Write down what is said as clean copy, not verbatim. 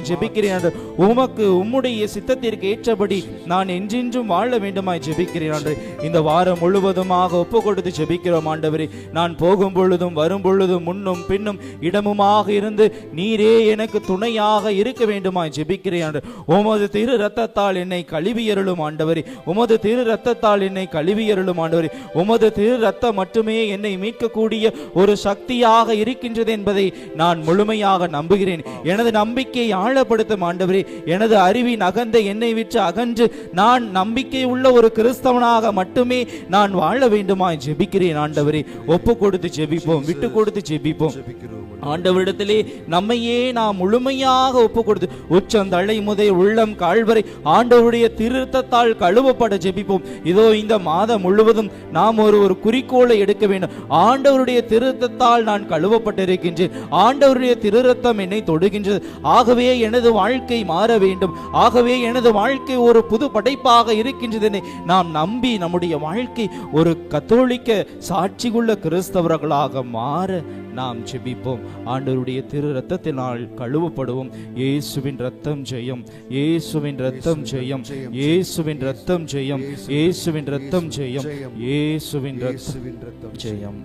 ஜெபிக்கிறேன். உமக்கு உம்முடைய சித்தத்திற்கு ஏற்றபடி நான் என்றென்றும் வாழ வேண்டுமாய் ஜெபிக்கிறேன். இந்த வாரம் முழுவதுமாக ஒப்பு கொடுத்து ஜெபிக்கிறோம் ஆண்டவரே. நான் போகும் பொழுதும் வரும் பொழுதும் முன்னும் பின்னும் இடமுமாக இருந்து நீரே எனக்கு துணையாக இருக்க வேண்டுமாய் ஜெபிக்கிறேன். உமது திரு ரத்தத்தால் என்னை கழுவியருளும் ஆண்டவரே. உமது திரு ரத்தத்தால் என்னை கழுவியருளும் ஆண்டவரே. உமது திரு ரத்தம் மட்டுமே என்னை மீட்கக்கூடிய ஒரு சக்தியாக இருக்கின்றது என்பதை நான் முழுமையாக நம்புகிறேன். எனது நம்பிக்கை ஆழப்படுத்தும் ஆண்டவரே. எனது அறிவின் அகந்த என்னை விட்டு அகன்று நான் நம்பிக்கை உள்ள ஒரு கிறிஸ்தவனாக மட்டுமே நான் வாழ வேண்டுமாய் ஜெபிக்கிறேன் ஆண்டவரே. ஒப்பு கொடுத்து ஜெபிப்போம், விட்டு கொடுத்து ஜெபிப்போம். ஆண்டவரிடத்திலே நம்மையே நாம் முழுமையாக ஒப்பு கொடுத்து உச்சம் தலை முதல் உள்ளம் கால்வரை ஆண்டவருடைய திருத்தத்தால் கழுவப்பட ஜெபிப்போம். இதோ இந்த மாதம் முழுவதும் நாம் ஒரு குறிக்கோளை எடுக்க வேண்டும். ஆண்டவருடைய திருத்தத்தால் நான் கழுவப்பட்டிருக்கின்றேன். ஆண்டவருடைய திருரத்தம் என்னை தொடுகின்றது. ஆகவே எனது வாழ்க்கை மாற வேண்டும். ஆகவே எனது வாழ்க்கை ஒரு புது படைப்பாக இருக்கின்றதனை நாம் நம்பி நம்முடைய வாழ்க்கை ஒரு கத்தோலிக்க சாட்சியுள்ள கிறிஸ்தவர்களாக மாற நாம் ஜெபிப்போம். ஆண்டவருடைய திரு ரத்தத்தினால் கழுவப்படுவோம். இயேசுவின் ரத்தம் ஜெயம், இயேசுவின் ரத்தம் ஜெயம், இயேசுவின் ரத்தம் ஜெயம், இயேசுவின் ரத்தம் ஜெயம், இயேசுவின் ரத்தம் ஜெயம்.